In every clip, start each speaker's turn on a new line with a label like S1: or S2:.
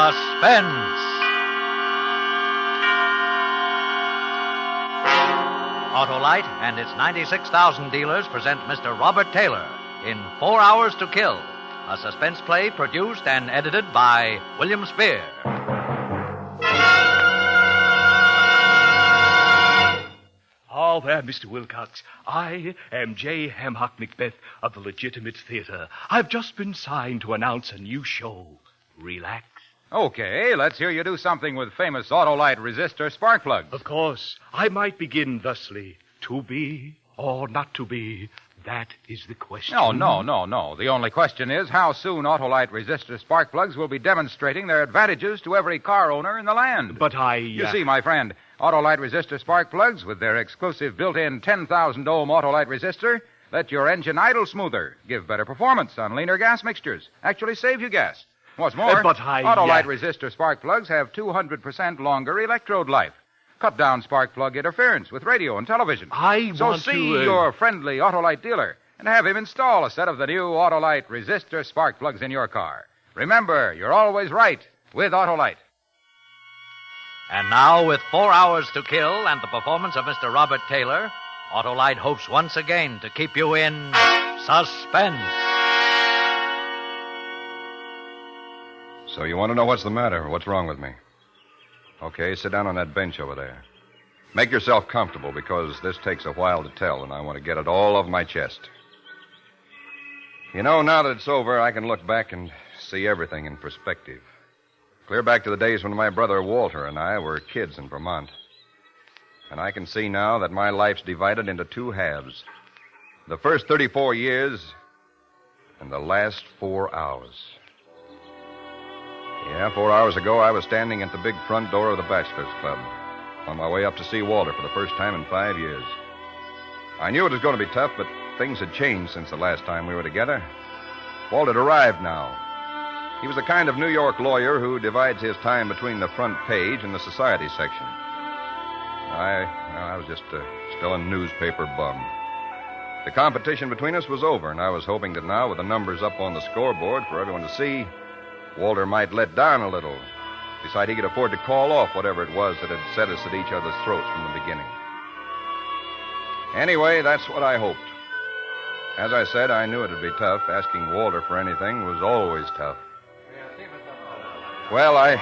S1: Suspense. Autolite and its 96,000 dealers present Mr. Robert Taylor in 4 Hours to Kill, a suspense play produced and edited by William Spear.
S2: Oh, there, Mr. Wilcox. I am J. Hamhock Macbeth of the Legitimate Theater. I've just been signed to announce a new show. Relax.
S3: Okay, let's hear you do something with famous Autolite resistor spark plugs.
S2: Of course, I might begin thusly. To be or not to be, that is the question.
S3: No. The only question is how soon Autolite resistor spark plugs will be demonstrating their advantages to every car owner in the land.
S2: But
S3: You see, my friend, Autolite resistor spark plugs with their exclusive built-in 10,000 ohm Autolite resistor let your engine idle smoother, give better performance on leaner gas mixtures, actually save you gas. What's more, Autolite resistor spark plugs have 200% longer electrode life. Cut down spark plug interference with radio and television. So see your friendly Autolite dealer and have him install a set of the new Autolite resistor spark plugs in your car. Remember, you're always right with Autolite.
S1: And now, with 4 Hours to Kill and the performance of Mr. Robert Taylor, Autolite hopes once again to keep you in suspense.
S4: So you want to know what's the matter? What's wrong with me? Okay, sit down on that bench over there. Make yourself comfortable, because this takes a while to tell, and I want to get it all off my chest. You know, now that it's over, I can look back and see everything in perspective. Clear back to the days when my brother Walter and I were kids in Vermont. And I can see now that my life's divided into two halves. The first 34 years and the last 4 hours. Yeah, 4 hours ago, I was standing at the big front door of the Bachelors Club, on my way up to see Walter for the first time in 5 years. I knew it was going to be tough, but things had changed since the last time we were together. Walt had arrived now. He was the kind of New York lawyer who divides his time between the front page and the society section. I was just still a newspaper bum. The competition between us was over, and I was hoping that now, with the numbers up on the scoreboard for everyone to see, Walter might let down a little. Decide he could afford to call off whatever it was that had set us at each other's throats from the beginning. Anyway, that's what I hoped. As I said, I knew it would be tough. Asking Walter for anything was always tough. Well, I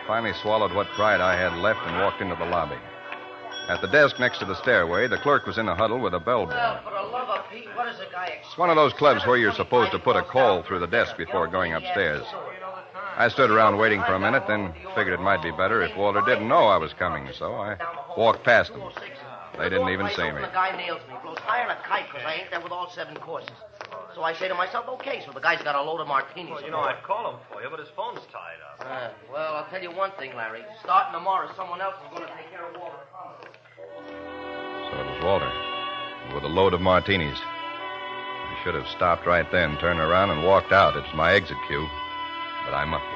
S4: finally swallowed what pride I had left and walked into the lobby. At the desk next to the stairway, the clerk was in a huddle with a bellboy.
S5: Well, for the love of Pete, what does the guy expect?
S4: It's one of those clubs where you're supposed to put a call through the desk before going upstairs. I stood around waiting for a minute, then figured it might be better if Walter didn't know I was coming, so I walked past them. They didn't even see me.
S5: The guy nails me, blows higher than a kite because I ain't there with all 7 courses. So I say to myself, okay, so the guy's got a load of martinis.
S6: Well, you know, I'd call him for you, but his phone's tied up.
S5: Well, I'll tell you one thing, Larry. Starting tomorrow, someone else is going to take care of Walter.
S4: So it was Walter, with a load of martinis. I should have stopped right then, turned around, and walked out. It's my exit cue. But I muffed it.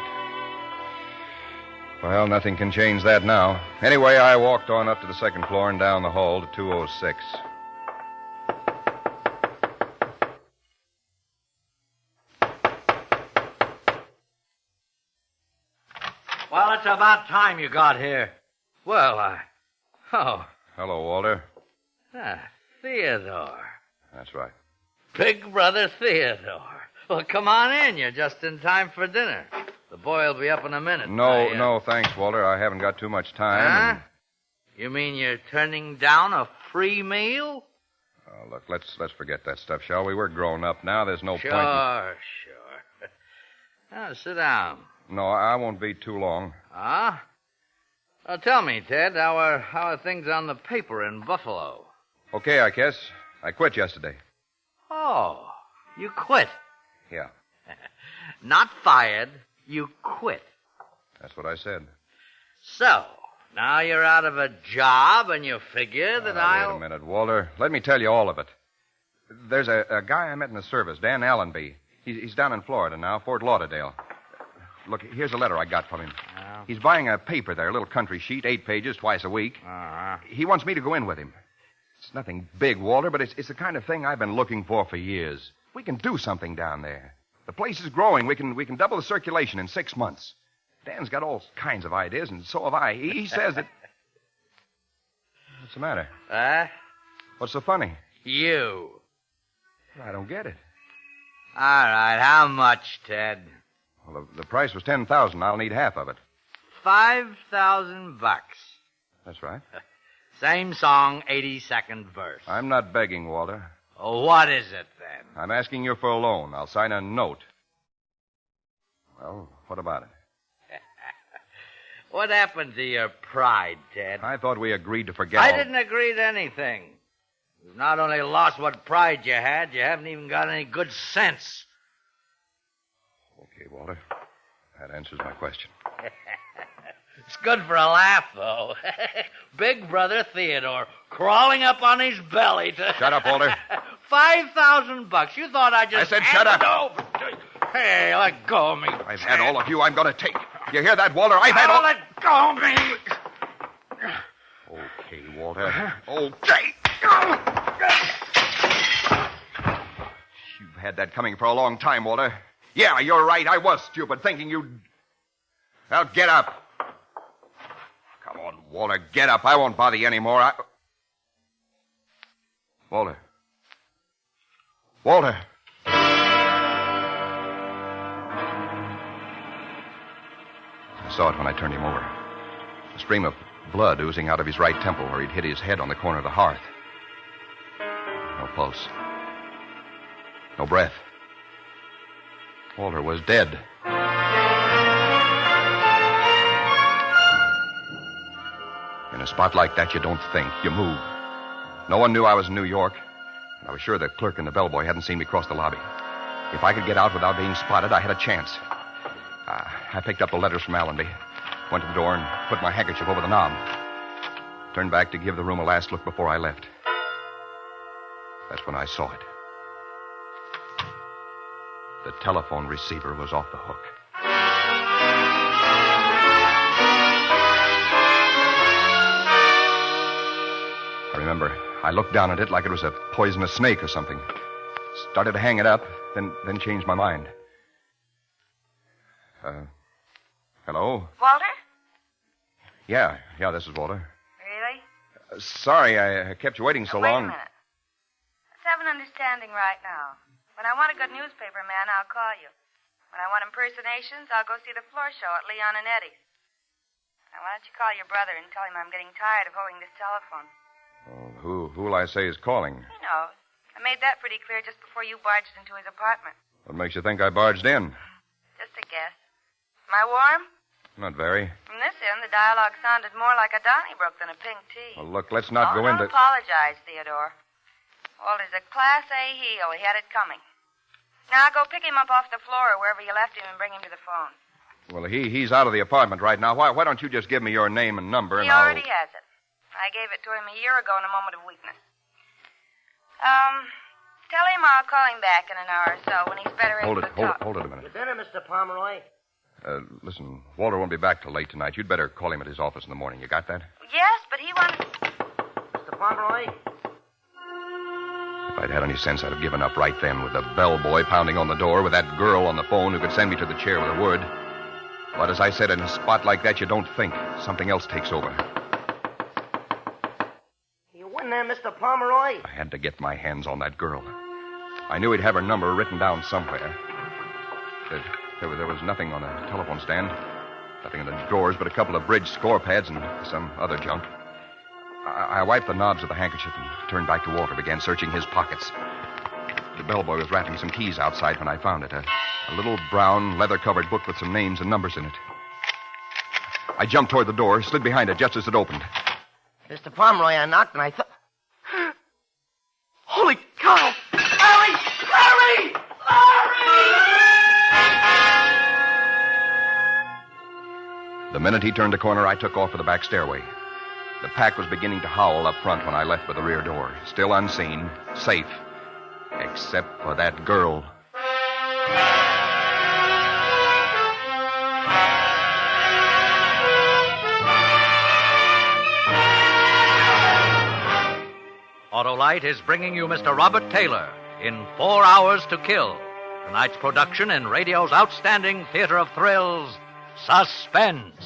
S4: Well, nothing can change that now. Anyway, I walked on up to the second floor and down the hall to 206.
S1: Well, it's about time you got here. Well, Oh.
S4: Hello, Walter.
S1: Theodore.
S4: That's right.
S1: Big Brother Theodore. Well, come on in. You're just in time for dinner. The boy will be up in a minute.
S4: No, thanks, Walter. I haven't got too much time.
S1: Huh? You mean you're turning down a free meal?
S4: Oh, look, let's forget that stuff, shall we? We're grown up now. There's no point in...
S1: Sure. Now, sit down.
S4: No, I won't be too long.
S1: Huh? Well, tell me, Ted, how are things on the paper in Buffalo?
S4: Okay, I guess. I quit yesterday.
S1: Oh, you quit?
S4: Yeah.
S1: Not fired. You quit.
S4: That's what I said.
S1: So, now you're out of a job, and you figure that
S4: Wait a minute, Walter. Let me tell you all of it. There's a guy I met in the service, Dan Allenby. He's down in Florida now, Fort Lauderdale. Look, here's a letter I got from him.
S1: Oh.
S4: He's buying a paper there, a little country sheet, 8 pages, twice a week.
S1: Uh-huh.
S4: He wants me to go in with him. It's nothing big, Walter, but it's the kind of thing I've been looking for years. We can do something down there. The place is growing. We can double the circulation in 6 months. Dan's got all kinds of ideas, and so have I. He says that... What's the matter?
S1: Huh?
S4: What's so funny?
S1: You.
S4: I don't get it.
S1: All right, how much, Ted?
S4: Well, the price was $10,000. I'll need half of it.
S1: $5,000.
S4: That's right.
S1: Same song, 82nd verse.
S4: I'm not begging, Walter.
S1: Oh, what is it, then?
S4: I'm asking you for a loan. I'll sign a note. Well, what about it?
S1: What happened to your pride, Ted?
S4: I thought we agreed to forget
S1: I
S4: all...
S1: didn't agree to anything. You've not only lost what pride you had, you haven't even got any good sense.
S4: Okay, Walter. That answers my question.
S1: It's good for a laugh, though. Big brother Theodore crawling up on his belly to...
S4: Shut up, Walter.
S1: $5,000. You thought I just...
S4: I said shut up.
S1: Over. Hey, let go of me.
S4: I've had all of you I'm going to take. You hear that, Walter? I've had all...
S1: Let go of me.
S4: Okay, Walter. Okay. You've had that coming for a long time, Walter. Yeah, you're right. I was stupid, thinking you'd... Now, get up. Come on, Walter, get up. I won't bother you anymore. Walter. Walter. I saw it when I turned him over. A stream of blood oozing out of his right temple where he'd hit his head on the corner of the hearth. No pulse. No breath. Walter was dead. In a spot like that, you don't think. You move. No one knew I was in New York, and I was sure the clerk and the bellboy hadn't seen me cross the lobby. If I could get out without being spotted, I had a chance. I picked up the letters from Allenby, went to the door, and put my handkerchief over the knob. Turned back to give the room a last look before I left. That's when I saw it. The telephone receiver was off the hook. I remember I looked down at it like it was a poisonous snake or something. Started to hang it up, then changed my mind. Hello?
S7: Walter?
S4: Yeah, this is Walter.
S7: Really?
S4: Sorry I kept you waiting so
S7: Wait
S4: long.
S7: a minute. Let's have an understanding right now. When I want a good newspaper man, I'll call you. When I want impersonations, I'll go see the floor show at Leon and Eddie's. Now, why don't you call your brother and tell him I'm getting tired of holding this telephone?
S4: Oh, who'll I say is calling?
S7: He knows. I made that pretty clear just before you barged into his apartment.
S4: What makes you think I barged in?
S7: Just a guess. Am I warm?
S4: Not very.
S7: From this end, the dialogue sounded more like a Donnybrook than a pink tea.
S4: Well, look, let's not go into...
S7: Don't apologize, Theodore. Walter's a Class A heel. He had it coming. Now, go pick him up off the floor or wherever you left him and bring him to the phone.
S4: Well, he's out of the apartment right now. Why don't you just give me your name and number,
S7: He already has it. I gave it to him a year ago in a moment of weakness. Tell him I'll call him back in an hour or so when he's better able to talk.
S4: Hold it a minute.
S5: Your dinner, Mr. Pomeroy?
S4: Listen, Walter won't be back till late tonight. You'd better call him at his office in the morning. You got that?
S7: Yes, but he wanted...
S5: Mr. Pomeroy?
S4: If I'd had any sense, I'd have given up right then with the bellboy pounding on the door, with that girl on the phone who could send me to the chair with a word. But as I said, in a spot like that, you don't think. Something else takes over.
S5: You win there, Mr. Pomeroy?
S4: I had to get my hands on that girl. I knew he'd have her number written down somewhere. There was nothing on the telephone stand. Nothing in the drawers but a couple of bridge score pads and some other junk. I wiped the knobs of the handkerchief and turned back to Walter, began searching his pockets. The bellboy was rattling some keys outside when I found it. A little brown, leather-covered book with some names and numbers in it. I jumped toward the door, slid behind it just as it opened.
S5: Mr. Pomeroy, I knocked and I thought... Holy cow! Larry! Larry! Larry!
S4: The minute he turned the corner, I took off for the back stairway. The pack was beginning to howl up front when I left by the rear door. Still unseen, safe, except for that girl.
S1: Autolite is bringing you Mr. Robert Taylor in 4 Hours to Kill. Tonight's production in radio's outstanding theater of thrills, Suspense.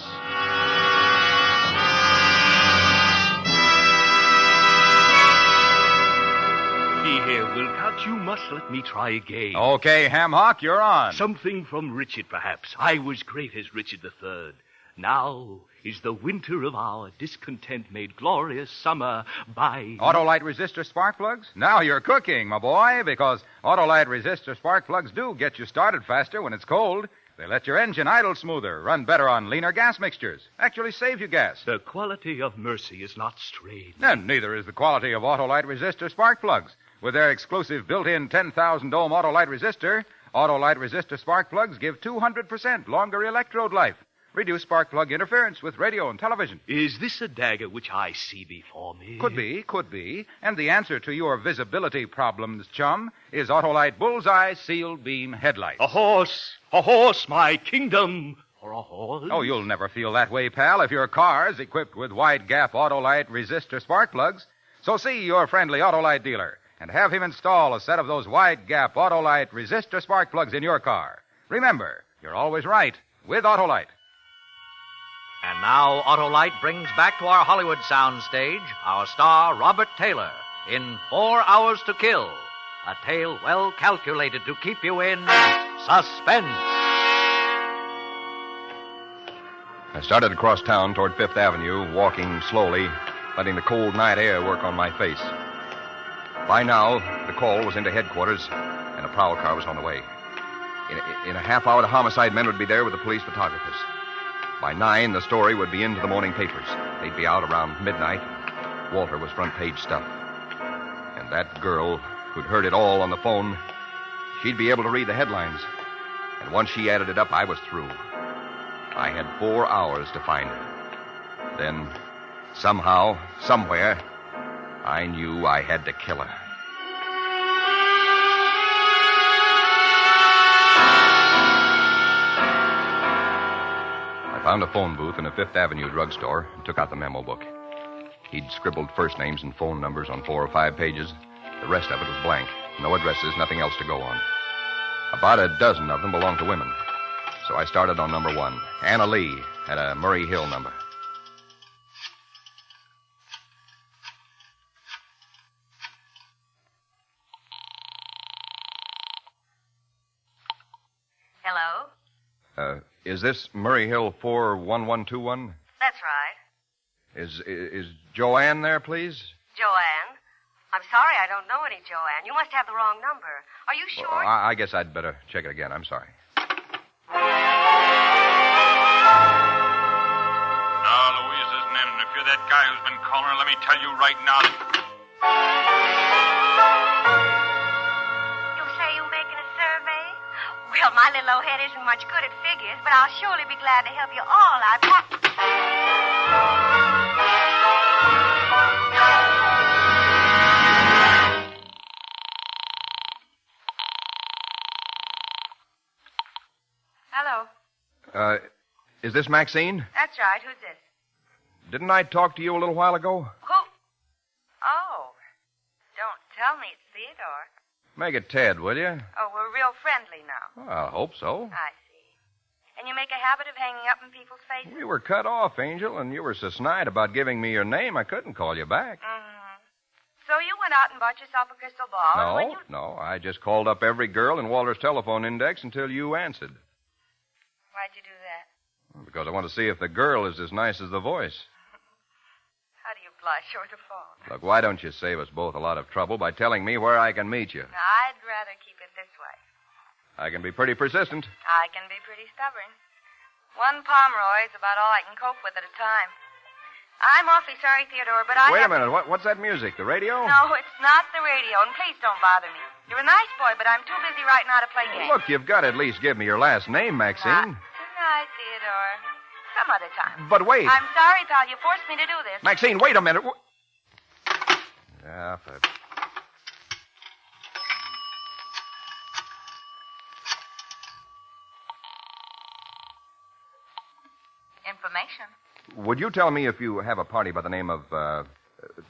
S2: See here, Wilcox, you must let me try again.
S3: Okay, Ham Hock, you're on.
S2: Something from Richard, perhaps. I was great as Richard III. Now is the winter of our discontent made glorious summer by...
S3: Autolite resistor spark plugs? Now you're cooking, my boy, because Autolite resistor spark plugs do get you started faster when it's cold. They let your engine idle smoother, run better on leaner gas mixtures, actually save you gas.
S2: The quality of mercy is not strained.
S3: And neither is the quality of Autolite resistor spark plugs. With their exclusive built-in 10,000 ohm Autolite resistor spark plugs give 200% longer electrode life. Reduce spark plug interference with radio and television.
S2: Is this a dagger which I see before me?
S3: Could be. And the answer to your visibility problems, chum, is Autolite Bullseye Sealed Beam Headlights.
S2: A horse, my kingdom. For a horse?
S3: Oh, you'll never feel that way, pal, if your car's equipped with wide-gap Autolite resistor spark plugs. So see your friendly Autolite dealer and have him install a set of those wide-gap Autolite resistor spark plugs in your car. Remember, you're always right with Autolite.
S1: And now Autolite brings back to our Hollywood soundstage our star, Robert Taylor, in 4 Hours to Kill, a tale well calculated to keep you in suspense.
S4: I started across town toward Fifth Avenue, walking slowly, letting the cold night air work on my face. By now, the call was into headquarters, and a prowl car was on the way. In a half hour, the homicide men would be there with the police photographers. By 9, the story would be into the morning papers. They'd be out around midnight. Walter was front-page stuff. And that girl who'd heard it all on the phone, she'd be able to read the headlines. And once she added it up, I was through. I had 4 hours to find her. Then, somehow, somewhere, I knew I had to kill her. I found a phone booth in a Fifth Avenue drugstore and took out the memo book. He'd scribbled first names and phone numbers on 4 or 5 pages. The rest of it was blank. No addresses, nothing else to go on. About a dozen of them belonged to women. So I started on number 1. Anna Lee had a Murray Hill number.
S7: Hello?
S4: Is this Murray Hill 41121?
S7: That's right.
S4: Is Joanne there, please?
S7: Joanne? I'm sorry, I don't know any Joanne. You must have the wrong number. Are you sure?
S4: Well, I guess I'd better check it again. I'm sorry.
S8: Now, Louise isn't in. If you're that guy who's been calling her, let me tell you right now that...
S7: You say you're making a survey? Well, my little old head isn't much good at figures, but I'll surely be glad to help you all out. Hello.
S4: Is this Maxine?
S7: That's right. Who's this?
S4: Didn't I talk to you a little while ago?
S7: Who? Oh. Don't tell me it's Theodore.
S4: Make it Ted, will you?
S7: Oh, we're real friendly now.
S4: Well, I hope so.
S7: I see. And you make a habit of hanging up in people's faces?
S4: We were cut off, Angel, and you were so snide about giving me your name, I couldn't call you back.
S7: Mm-hmm. So you went out and bought yourself a crystal ball? and when you...
S4: No. I just called up every girl in Walter's telephone index until you answered.
S7: Why'd you do that?
S4: Because I want to see if the girl is as nice as the voice.
S7: How do you blush over the phone?
S4: Look, why don't you save us both a lot of trouble by telling me where I can meet you?
S7: I'd rather keep it this way.
S4: I can be pretty persistent.
S7: I can be pretty stubborn. One Pomeroy is about all I can cope with at a time. I'm awfully sorry, Theodore, but I
S4: Wait
S7: have...
S4: a minute. What's that music? The radio?
S7: No, it's not the radio, and please don't bother me. You're a nice boy, but I'm too busy right now to play games.
S4: Look, you've got to at least give me your last name, Maxine.
S7: Good night, Theodore. Some other time.
S4: But wait.
S7: I'm sorry, pal. You forced me to do this.
S4: Maxine, wait a minute. Yeah,
S7: Information.
S4: Would you tell me if you have a party by the name of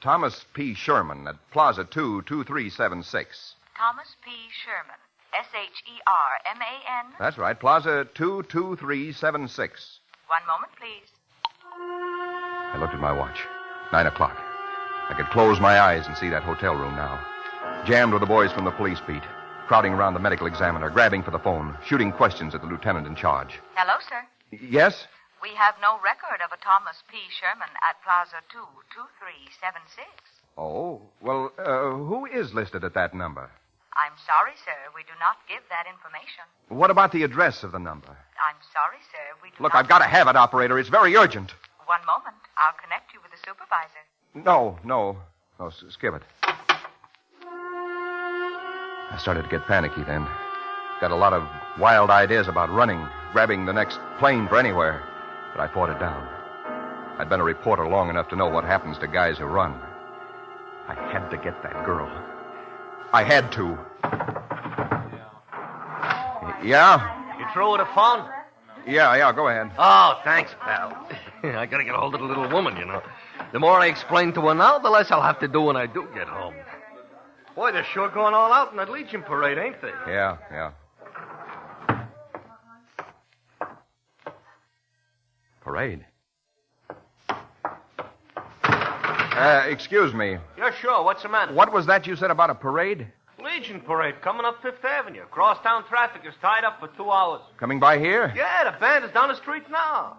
S4: Thomas P. Sherman at Plaza 2, 2376?
S7: Thomas P. Sherman. Sherman.
S4: That's right. Plaza 22376.
S7: One moment, please.
S4: I looked at my watch. 9 o'clock. I could close my eyes and see that hotel room now. Jammed with the boys from the police beat, crowding around the medical examiner, grabbing for the phone, shooting questions at the lieutenant in charge.
S7: Hello, sir.
S4: Yes?
S7: We have no record of a Thomas P. Sherman at Plaza 22376.
S4: Oh, well, who is listed at that number?
S7: I'm sorry, sir. We do not give that information.
S4: What about the address of the number?
S7: I'm sorry, sir. We do
S4: Look,
S7: not...
S4: I've got to have it, operator. It's very urgent.
S7: One moment. I'll connect you with the supervisor.
S4: No, skip it. I started to get panicky then. Got a lot of wild ideas about running, grabbing the next plane for anywhere. But I fought it down. I'd been a reporter long enough to know what happens to guys who run. I had to get that girl. I had to. Yeah?
S6: You through with a phone?
S4: Yeah, go ahead.
S6: Oh, thanks, pal. I gotta get a hold of the little woman, you know. The more I explain to her now, the less I'll have to do when I do get home. Boy, they're sure going all out in that Legion parade, ain't they?
S4: Yeah. Parade? Excuse me.
S6: Yeah, sure. What's the matter?
S4: What was that you said about a parade?
S6: Legion parade coming up Fifth Avenue. Crosstown traffic is tied up for 2 hours.
S4: Coming by here?
S6: Yeah, the band is down the street now.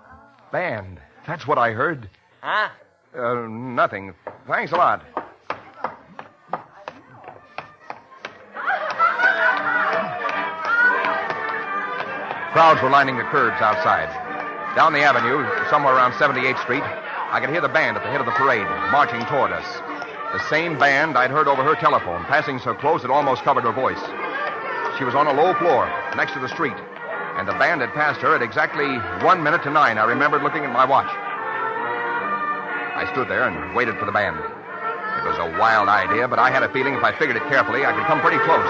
S4: Band. That's what I heard.
S6: Huh?
S4: Nothing. Thanks a lot. Crowds were lining the curbs outside. Down the avenue, somewhere around 78th Street, I could hear the band at the head of the parade, marching toward us. The same band I'd heard over her telephone, passing so close it almost covered her voice. She was on a low floor, next to the street, and the band had passed her at exactly 1 minute to 9. I remembered looking at my watch. I stood there and waited for the band. It was a wild idea, but I had a feeling if I figured it carefully, I could come pretty close.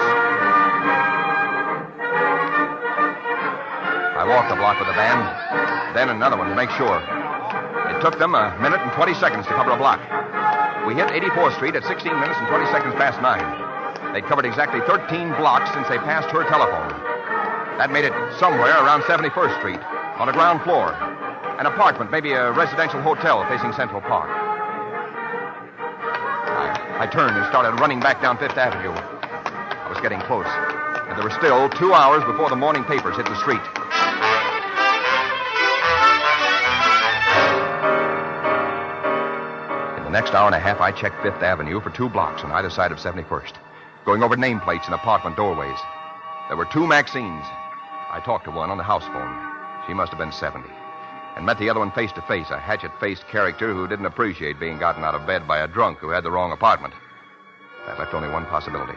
S4: I walked the block with the band, then another one to make sure. It took them 1 minute and 20 seconds to cover a block. We hit 84th Street at 16 minutes and 20 seconds past 9. They'd covered exactly 13 blocks since they passed her telephone. That made it somewhere around 71st Street, on a ground floor. An apartment, maybe a residential hotel facing Central Park. I turned and started running back down Fifth Avenue. I was getting close, and there were still 2 hours before the morning papers hit the street. In the next hour and a half, I checked Fifth Avenue for 2 blocks on either side of 71st, going over nameplates and apartment doorways. There were 2 Maxines. I talked to one on the house phone. She must have been 70. And met the other one face to face, a hatchet-faced character who didn't appreciate being gotten out of bed by a drunk who had the wrong apartment. That left only one possibility.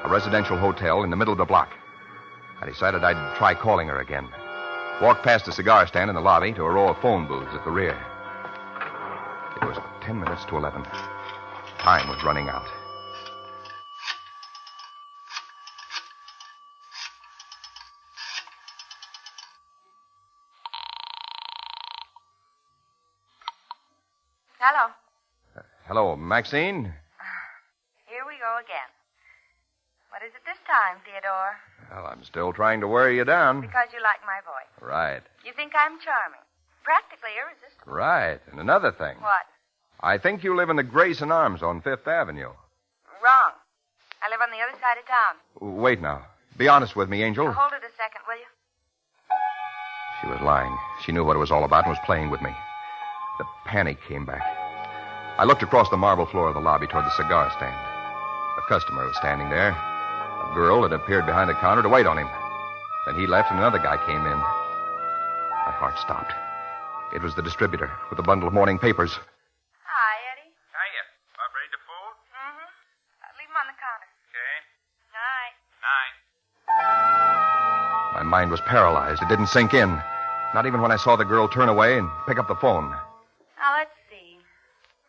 S4: A residential hotel in the middle of the block. I decided I'd try calling her again. Walked past a cigar stand in the lobby to a row of phone booths at the rear. It was 10 minutes to 11. Time was running out.
S7: Hello.
S4: Hello, Maxine?
S7: Here we go again. What is it this time, Theodore?
S4: Well, I'm still trying to wear you down.
S7: Because you like my voice.
S4: Right.
S7: You think I'm charming. Practically irresistible.
S4: Right. And another thing.
S7: What?
S4: I think you live in the Grayson Arms on Fifth Avenue.
S7: Wrong. I live on the other side of town.
S4: Wait now. Be honest with me, Angel.
S7: Now, hold it a second, will you?
S4: She was lying. She knew what it was all about and was playing with me. The panic came back. I looked across the marble floor of the lobby toward the cigar stand. A customer was standing there. A girl had appeared behind the counter to wait on him. Then he left and another guy came in. My heart stopped. It was the distributor with a bundle of morning papers.
S7: Hi, Eddie.
S8: Hiya. Ready to fold?
S7: Mm-hmm. Leave them on the counter.
S8: Okay.
S7: Night.
S8: Night.
S4: My mind was paralyzed. It didn't sink in. Not even when I saw the girl turn away and pick up the phone.
S7: Now, let's see.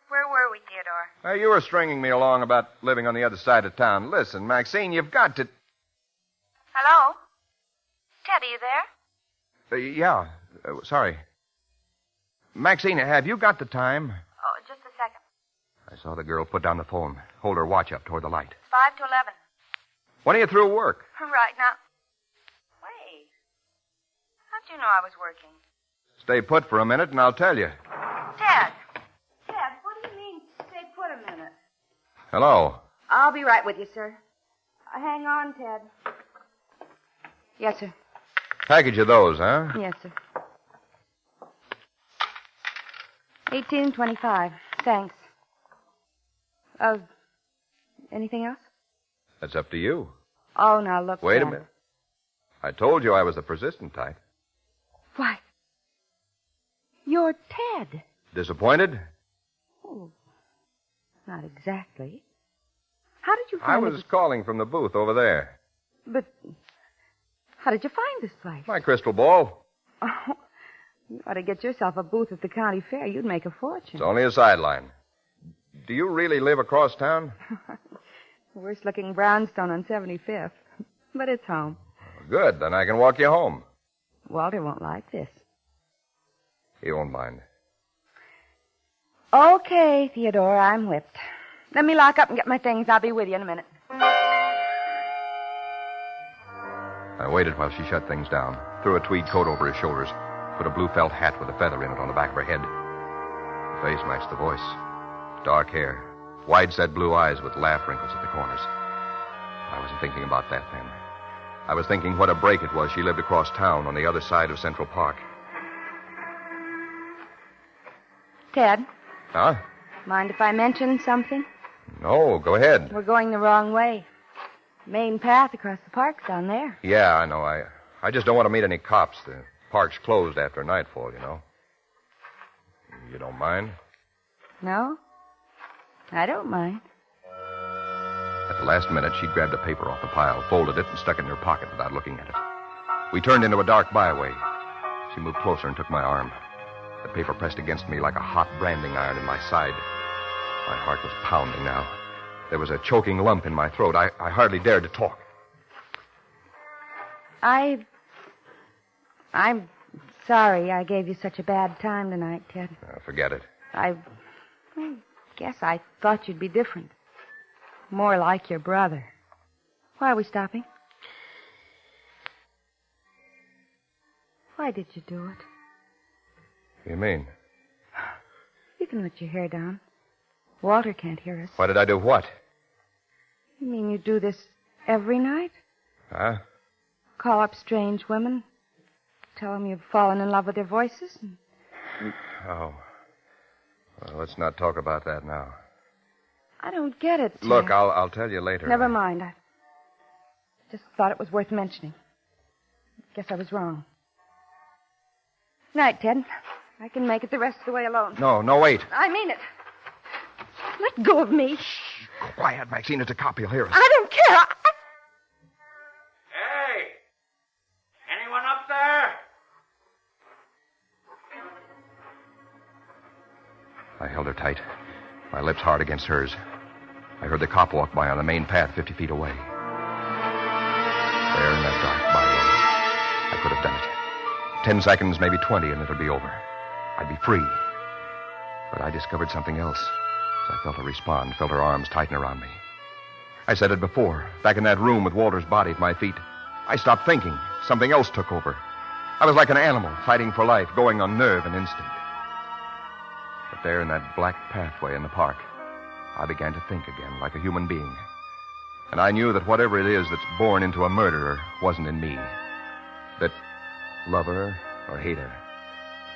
S7: Where were we, Theodore?
S4: You were stringing me along about living on the other side of town. Listen, Maxine, you've got to...
S7: Hello? Ted, are you there?
S4: Yeah. Sorry. Maxine, have you got the time?
S7: Oh, just a second.
S4: I saw the girl put down the phone, hold her watch up toward the light.
S7: It's 5 to 11.
S4: When are you through work?
S7: Right now. Wait. How'd you know I was working?
S4: Stay put for a minute, and I'll tell you.
S7: Ted. Ted, what do you mean, stay put a minute?
S4: Hello.
S7: I'll be right with you, sir. Hang on, Ted. Yes, sir.
S4: Package of those, huh?
S7: Yes, sir. $18.25. Thanks. Anything else?
S4: That's up to you.
S7: Oh, now look.
S4: Wait a
S7: Ted.
S4: minute. I told you I was the persistent type.
S7: Why? You're Ted.
S4: Disappointed?
S7: Oh, not exactly. How did you find
S4: I was calling from the booth over there.
S7: But how did you find this place?
S4: My crystal ball.
S7: Oh, you ought to get yourself a booth at the county fair. You'd make a fortune.
S4: It's only a sideline. Do you really live across town?
S7: Worst-looking brownstone on 75th. But it's home.
S4: Good. Then I can walk you home.
S7: Walter won't like this.
S4: He won't mind.
S7: Okay, Theodore, I'm whipped. Let me lock up and get my things. I'll be with you in a minute.
S4: I waited while she shut things down, threw a tweed coat over his shoulders, put a blue felt hat with a feather in it on the back of her head. The face matched the voice. Dark hair, wide-set blue eyes with laugh wrinkles at the corners. I wasn't thinking about that then. I was thinking what a break it was she lived across town on the other side of Central Park.
S7: Ted,
S4: Huh?
S7: mind if I mention something?
S4: No, go ahead.
S7: We're going the wrong way. Main path across the park's down there.
S4: Yeah, I know. I just don't want to meet any cops. The park's closed after nightfall, you know. You don't mind?
S7: No? I don't mind.
S4: At the last minute, she grabbed a paper off the pile, folded it, and stuck it in her pocket without looking at it. We turned into a dark byway. She moved closer and took my arm. The paper pressed against me like a hot branding iron in my side. My heart was pounding now. There was a choking lump in my throat. I hardly dared to talk.
S7: I'm sorry I gave you such a bad time tonight, Ted.
S4: Forget it.
S7: I guess I thought you'd be different. More like your brother. Why are we stopping? Why did you do it?
S4: What do you mean?
S7: You can let your hair down. Walter can't hear us.
S4: Why did I do what?
S7: You mean you do this every night?
S4: Huh?
S7: Call up strange women, tell them you've fallen in love with their voices?
S4: Oh. Well, let's not talk about that now.
S7: I don't get it, Ted.
S4: Look, I'll tell you later.
S7: Never mind. I just thought it was worth mentioning. Guess I was wrong. Night, Ted. I can make it the rest of the way alone.
S4: No, wait.
S7: I mean it. Let go of me.
S4: Quiet, Maxine. It's a cop. He'll hear us.
S7: I don't care.
S8: Hey! Anyone up there?
S4: I held her tight, my lips hard against hers. I heard the cop walk by on the main path 50 feet away. There in that dark byway, I could have done it. 10 seconds, maybe 20, and it'll be over. I'd be free. But I discovered something else. As I felt her respond, felt her arms tighten around me. I said it before, back in that room with Walter's body at my feet. I stopped thinking. Something else took over. I was like an animal, fighting for life, going on nerve and instinct. But there in that black pathway in the park, I began to think again, like a human being. And I knew that whatever it is that's born into a murderer wasn't in me. That, love her or hate her,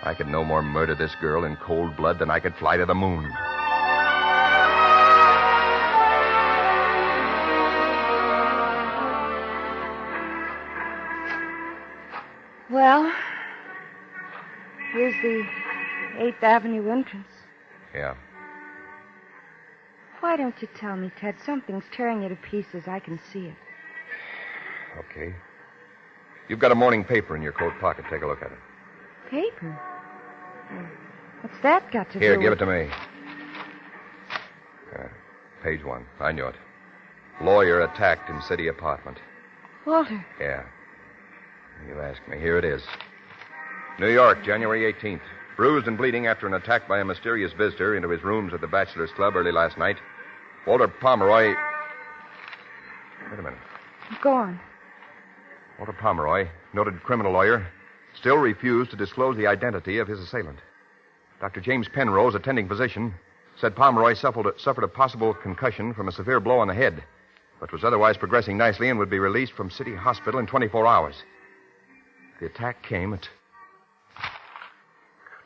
S4: I could no more murder this girl in cold blood than I could fly to the moon.
S7: Well, here's the 8th Avenue entrance.
S4: Yeah.
S7: Why don't you tell me, Ted? Something's tearing you to pieces. I can see it.
S4: Okay. You've got a morning paper in your coat pocket. Take a look at it.
S7: Paper? What's that got to do
S4: Here,
S7: with...
S4: give it to me. Page 1. I knew it. Lawyer attacked in city apartment.
S7: Walter.
S4: Yeah. You asked me. Here it is. New York, January 18th. Bruised and bleeding after an attack by a mysterious visitor into his rooms at the Bachelor's Club early last night. Walter Pomeroy... Wait a minute.
S7: Go on.
S4: Walter Pomeroy, noted criminal lawyer, still refused to disclose the identity of his assailant. Dr. James Penrose, attending physician, said Pomeroy suffered a possible concussion from a severe blow on the head, but was otherwise progressing nicely and would be released from City Hospital in 24 hours. The attack came at...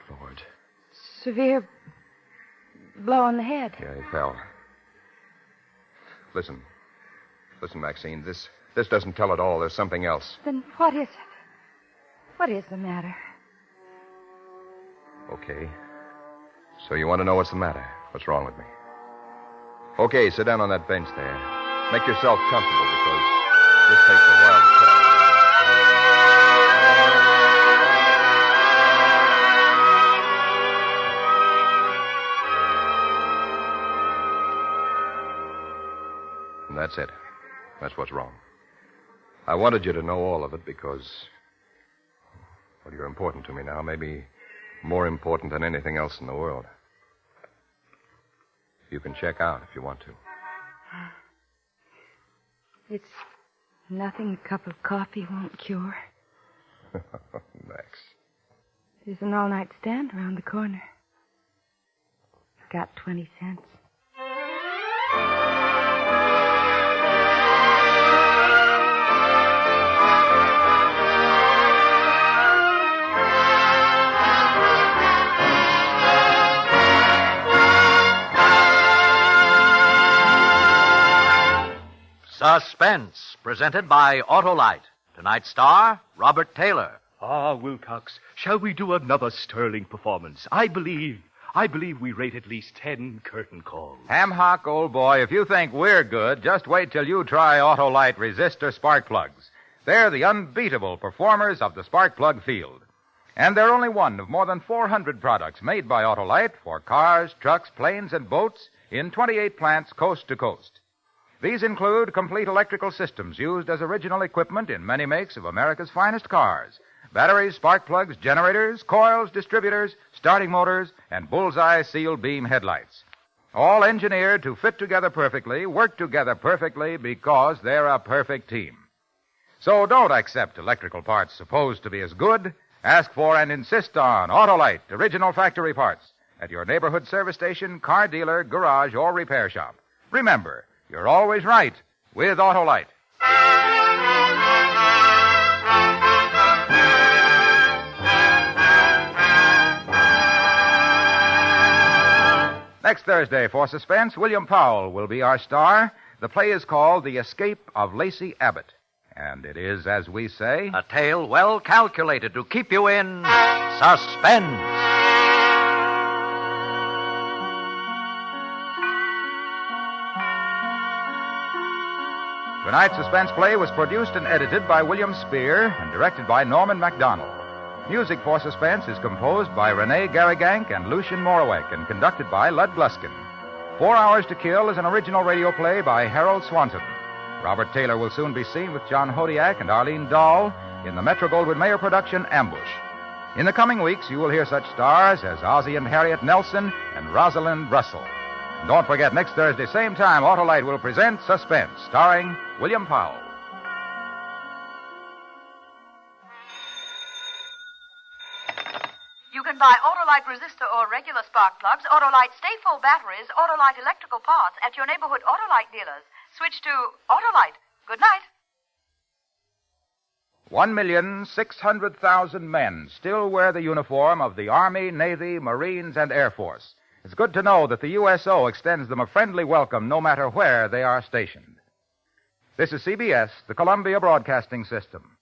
S4: Good Lord.
S7: Severe blow on the head.
S4: Yeah, he fell. Listen, Maxine, this doesn't tell it all. There's something else.
S7: Then what is it? What is the matter?
S4: Okay. So you want to know what's the matter? What's wrong with me? Okay, sit down on that bench there. Make yourself comfortable because this takes a while to tell. And that's it. That's what's wrong. I wanted you to know all of it because, well, you're important to me now. Maybe more important than anything else in the world. You can check out if you want to.
S7: It's nothing a cup of coffee won't cure.
S4: Max.
S7: There's an all-night stand around the corner. Got 20 cents.
S1: Suspense, presented by Autolite. Tonight's star, Robert Taylor.
S2: Ah, Wilcox, shall we do another sterling performance? I believe we rate at least 10 curtain calls.
S3: Ham Hock, old boy, if you think we're good, just wait till you try Autolite resistor spark plugs. They're the unbeatable performers of the spark plug field. And they're only one of more than 400 products made by Autolite for cars, trucks, planes, and boats in 28 plants coast to coast. These include complete electrical systems used as original equipment in many makes of America's finest cars. Batteries, spark plugs, generators, coils, distributors, starting motors, and bullseye sealed beam headlights. All engineered to fit together perfectly, work together perfectly because they're a perfect team. So don't accept electrical parts supposed to be as good. Ask for and insist on Autolite original factory parts at your neighborhood service station, car dealer, garage, or repair shop. Remember, you're always right with Autolite. Next Thursday, for Suspense, William Powell will be our star. The play is called The Escape of Lacey Abbott. And it is, as we say,
S1: A tale well calculated to keep you in suspense.
S3: Tonight's suspense play was produced and edited by William Spear and directed by Norman MacDonald. Music for Suspense is composed by Renee Garrigank and Lucien Morawek and conducted by Lud Gluskin. 4 Hours to Kill is an original radio play by Harold Swanson. Robert Taylor will soon be seen with John Hodiak and Arlene Dahl in the Metro-Goldwyn-Mayer production Ambush. In the coming weeks, you will hear such stars as Ozzie and Harriet Nelson and Rosalind Russell. And don't forget, next Thursday, same time, Autolite will present Suspense, starring William Powell.
S9: You can buy Autolite resistor or regular spark plugs, Autolite stay-full batteries, Autolite electrical parts at your neighborhood Autolite dealers. Switch to Autolite. Good night.
S3: 1,600,000 men still wear the uniform of the Army, Navy, Marines, and Air Force. It's good to know that the USO extends them a friendly welcome no matter where they are stationed. This is CBS, the Columbia Broadcasting System.